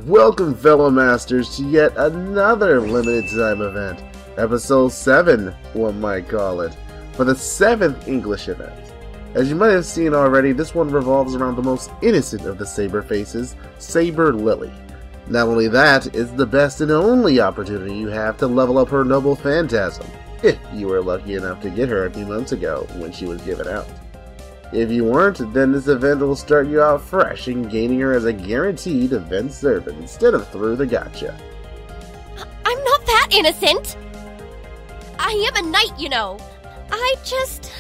Welcome, fellow masters, to yet another limited time event. Episode 7, one might call it, for the 7th English event. As you might have seen already, this one revolves around the most innocent of the Saber faces, Saber Lily. Not only that, it's the best and only opportunity you have to level up her noble phantasm, if you were lucky enough to get her a few months ago when she was given out. If you weren't, then this event will start you out fresh and gaining her as a guaranteed event servant instead of through the gotcha. I'm not that innocent! I am a knight, you know. I just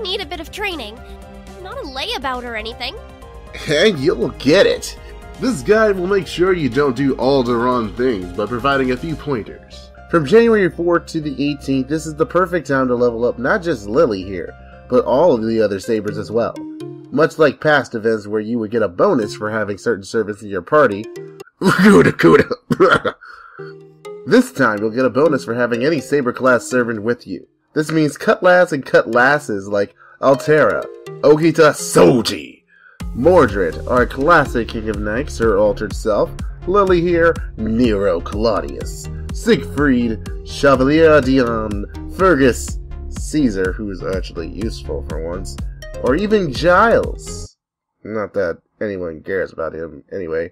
need a bit of training. I'm not a layabout or anything. And you'll get it! This guide will make sure you don't do all the wrong things by providing a few pointers. From January 4th to the 18th, this is the perfect time to level up not just Lily here, but all of the other Sabers as well. Much like past events where you would get a bonus for having certain servants in your party. This time you'll get a bonus for having any Saber class servant with you. This means cutlass and cutlasses like Altera, Ogita Soji, Mordred, our classic King of Knights, her altered self, Lily here, Nero Claudius, Siegfried, Chevalier Dion, Fergus, Caesar, who's actually useful for once, or even Giles. Not that anyone cares about him, anyway.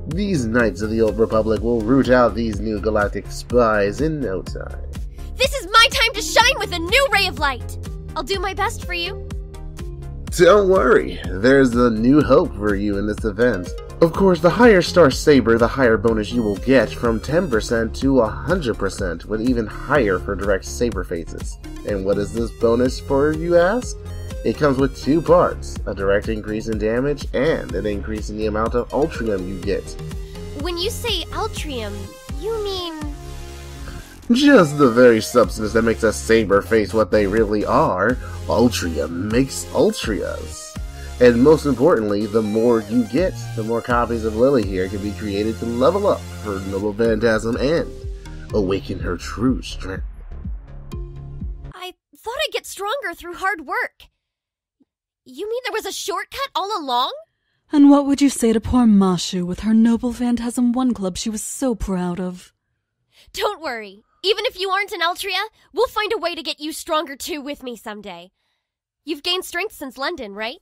These Knights of the Old Republic will root out these new galactic spies in no time. This is my time to shine with a new ray of light! I'll do my best for you. Don't worry, there's a new hope for you in this event. Of course, the higher star Saber, the higher bonus you will get, from 10% to 100%, with even higher for direct Saber phases. And what is this bonus for, you ask? It comes with 2 parts, a direct increase in damage and an increase in the amount of Ultrium you get. When you say Ultrium, you mean... Just the very substance that makes a Saber face what they really are. Ultrium makes Ultrias. And most importantly, the more you get, the more copies of Lily here can be created to level up her noble phantasm and awaken her true strength. I thought I'd get stronger through hard work. You mean there was a shortcut all along? And what would you say to poor Mashu with her noble Phantasm 1 club she was so proud of? Don't worry. Even if you aren't an Ultria, we'll find a way to get you stronger too with me someday. You've gained strength since London, right?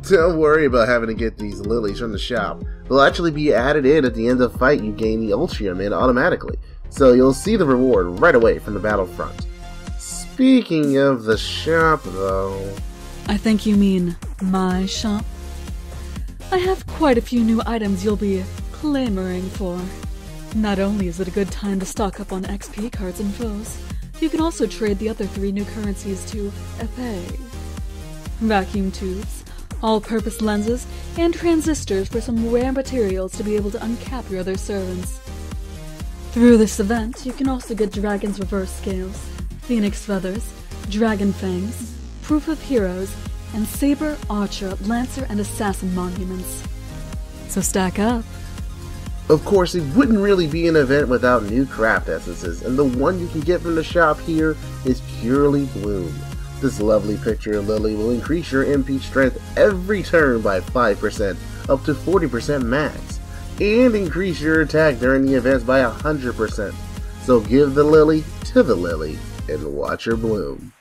Don't worry about having to get these lilies from the shop. They'll actually be added in at the end of the fight you gain the Ultrium in automatically, so you'll see the reward right away from the battlefront. Speaking of the shop, though... I think you mean my shop. I have quite a few new items you'll be clamoring for. Not only is it a good time to stock up on XP cards and foes, you can also trade the other 3 new currencies to FA. Vacuum tubes, all-purpose lenses, and transistors for some rare materials to be able to uncap your other servants. Through this event, you can also get Dragon's Reverse Scales, Phoenix Feathers, Dragon Fangs, Proof of Heroes, and Saber, Archer, Lancer, and Assassin monuments. So stack up. Of course, it wouldn't really be an event without new craft essences, and the one you can get from the shop here is Purely Bloom. This lovely picture of Lily will increase your MP strength every turn by 5%, up to 40% max, and increase your attack during the events by 100%. So give the Lily to the Lily, and watch her bloom.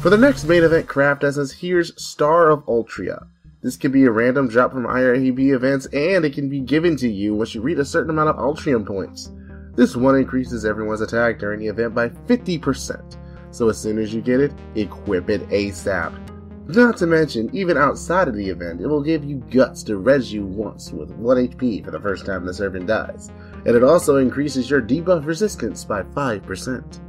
For the next main event craft essence, here's Star of Ultria. This can be a random drop from IREB events, and it can be given to you once you reach a certain amount of Ultrium points. This one increases everyone's attack during the event by 50%, so as soon as you get it, equip it ASAP. Not to mention, even outside of the event, it will give you guts to res you once with 1 HP for the first time the servant dies, and it also increases your debuff resistance by 5%.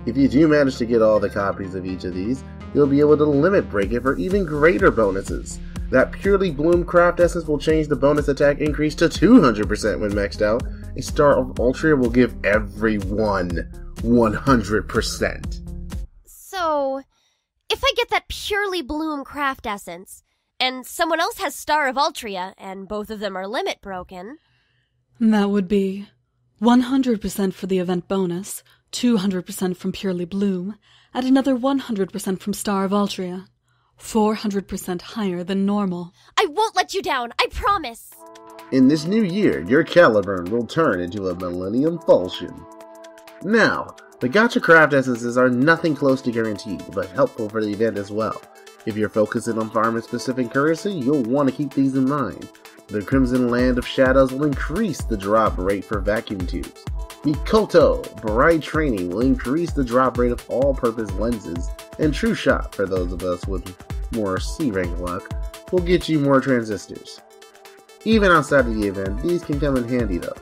If you do manage to get all the copies of each of these, you'll be able to limit break it for even greater bonuses. That Purely Bloom craft essence will change the bonus attack increase to 200% when maxed out. A Star of Ultria will give everyone 100%. So, if I get that Purely Bloom craft essence, and someone else has Star of Ultria, and both of them are limit broken... That would be 100% for the event bonus, 200% from Purely Bloom, and another 100% from Star of Ultria. 400% higher than normal. I won't let you down, I promise! In this new year, your Caliburn will turn into a Millennium Falchion. Now, the Gacha Craft Essences are nothing close to guaranteed, but helpful for the event as well. If you're focusing on farming specific currency, you'll want to keep these in mind. The Crimson Land of Shadows will increase the drop rate for vacuum tubes. Mikoto Bright Training will increase the drop rate of all-purpose lenses, and True Shot, for those of us with more C-rank luck, will get you more transistors. Even outside of the event, these can come in handy though.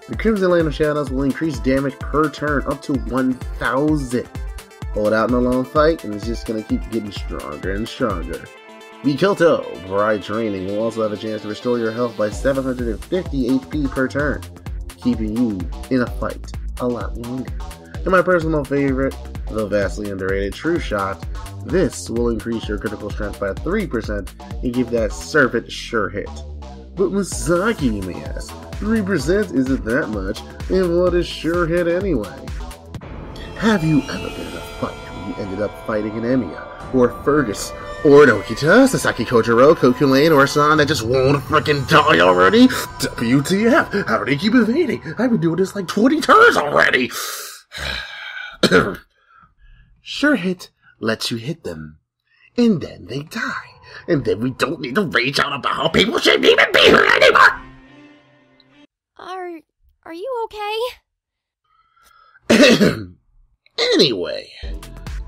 The Crimson Land of Shadows will increase damage per turn up to 1,000. Hold out in a long fight, and it's just going to keep getting stronger and stronger. Mikoto Bright Training will also have a chance to restore your health by 750 HP per turn, keeping you in a fight a lot longer. And my personal favorite, the vastly underrated True Shot, this will increase your critical strength by 3% and give that serpent sure hit. But Misaki, you may ask, 3% isn't that much, and what is sure hit anyway? Have you ever been in a fight where you ended up fighting an Emiya, or Fergus, or an Okita, Sasaki Kojiro, Kokulane, or San that just won't frickin' die already? WTF, how do they keep evading? I've been doing this like 20 turns already! Sure hit lets you hit them, and then they die. And then we don't need to rage out about how people shouldn't even be here anymore! Are you okay? Anyway,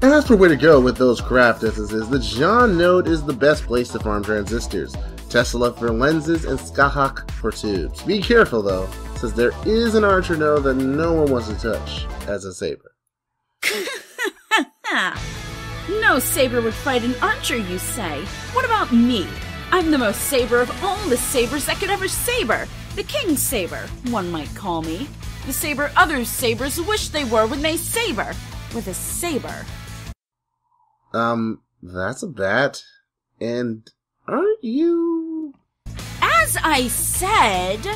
as for where to go with those craft essences, the John node is the best place to farm transistors, Tesla for lenses, and Skahak for tubes. Be careful though, since there is an archer node that no one wants to touch as a Saber. No Saber would fight an archer, you say? What about me? I'm the most Saber of all the Sabers that could ever saber. The King Saber, one might call me. The Saber other Sabers wish they were when they saber. With a saber. That's a bat. And aren't you... As I said,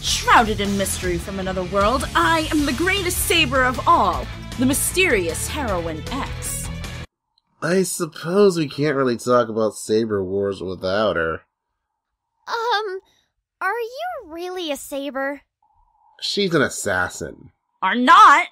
shrouded in mystery from another world, I am the greatest Saber of all. The mysterious Heroine X. I suppose we can't really talk about Saber Wars without her. Are you really a Saber? She's an assassin. Are not!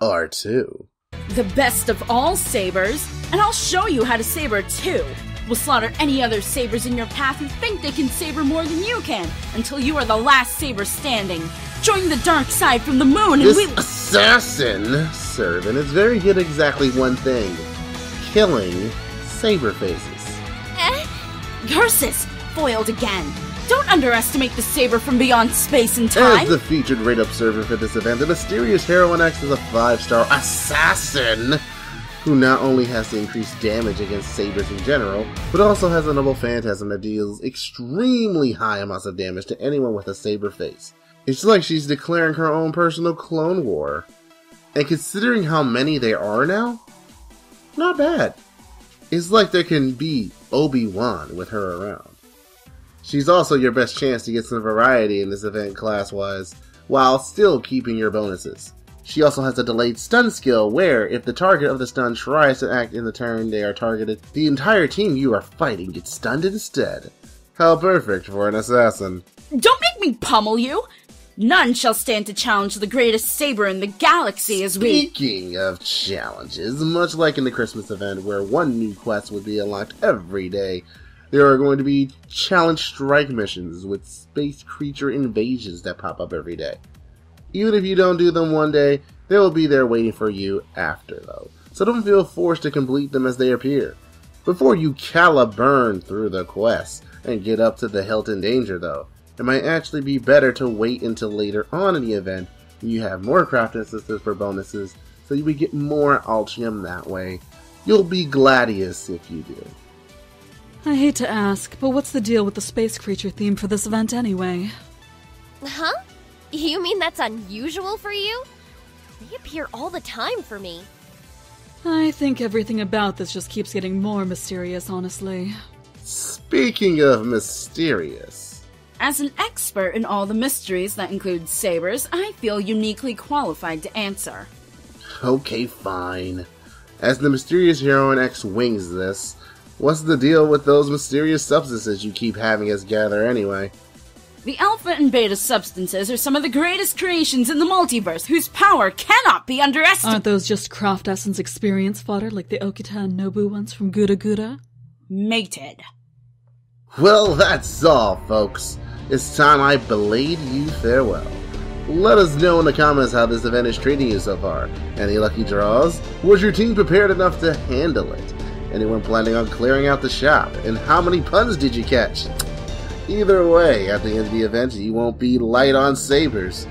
R2. The best of all Sabers, and I'll show you how to saber too. We'll slaughter any other Sabers in your path who think they can saber more than you can, until you are the last Saber standing. Join the dark side from the moon and This assassin servant is very good at exactly one thing. Killing Saber faces. Curses! Foiled again. Don't underestimate the Saber from beyond space and time. As the featured rate-up server for this event, the mysterious Heroine X is a 5-star assassin who not only has to increase damage against Sabers in general, but also has a noble phantasm that deals extremely high amounts of damage to anyone with a Saber face. It's like she's declaring her own personal clone war. And considering how many there are now, not bad. It's like there can be Obi-Wan with her around. She's also your best chance to get some variety in this event class-wise, while still keeping your bonuses. She also has a delayed stun skill where, if the target of the stun tries to act in the turn they are targeted, the entire team you are fighting gets stunned instead. How perfect for an assassin. Don't make me pummel you! None shall stand to challenge the greatest Saber in the galaxy as we— Speaking of challenges, much like in the Christmas event where one new quest would be unlocked every day, there are going to be challenge strike missions with space creature invasions that pop up every day. Even if you don't do them one day, they will be there waiting for you after though, so don't feel forced to complete them as they appear. Before you caliburn through the quests and get up to the Shelton danger though, it might actually be better to wait until later on in the event when you have more craft instances for bonuses, so you would get more Altium that way. You'll be Gladius if you do. I hate to ask, but what's the deal with the space creature theme for this event anyway? Huh? You mean that's unusual for you? They appear all the time for me. I think everything about this just keeps getting more mysterious, honestly. Speaking of mysterious... As an expert in all the mysteries that include Sabers, I feel uniquely qualified to answer. Okay, fine. As the mysterious Heroine X wings this, what's the deal with those mysterious substances you keep having us gather anyway? The alpha and beta substances are some of the greatest creations in the multiverse whose power cannot be underestimated. Aren't those just craft essence experience fodder like the Okita and Nobu ones from Gura Gura? Mated. Well, that's all, folks. It's time I bade you farewell. Let us know in the comments how this event is treating you so far. Any lucky draws? Was your team prepared enough to handle it? Anyone planning on clearing out the shop? And how many puns did you catch? Either way, at the end of the event, you won't be light on sabers.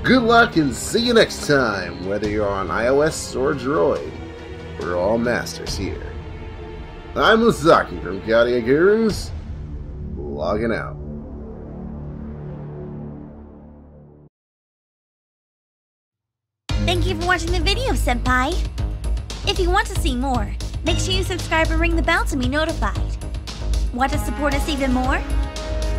Good luck and see you next time, whether you're on iOS or Droid. We're all masters here. I'm Masaki from Chaldea Gurus, logging out. Thank you for watching the video, Senpai. If you want to see more, make sure you subscribe and ring the bell to be notified. Want to support us even more?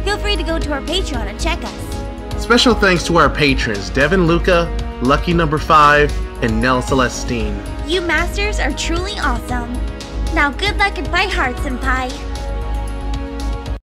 Feel free to go to our Patreon and check us. Special thanks to our patrons, DevenLuca, Lucky Number 5, and NelCelestine. You masters are truly awesome. Now good luck and fight hard, Senpai.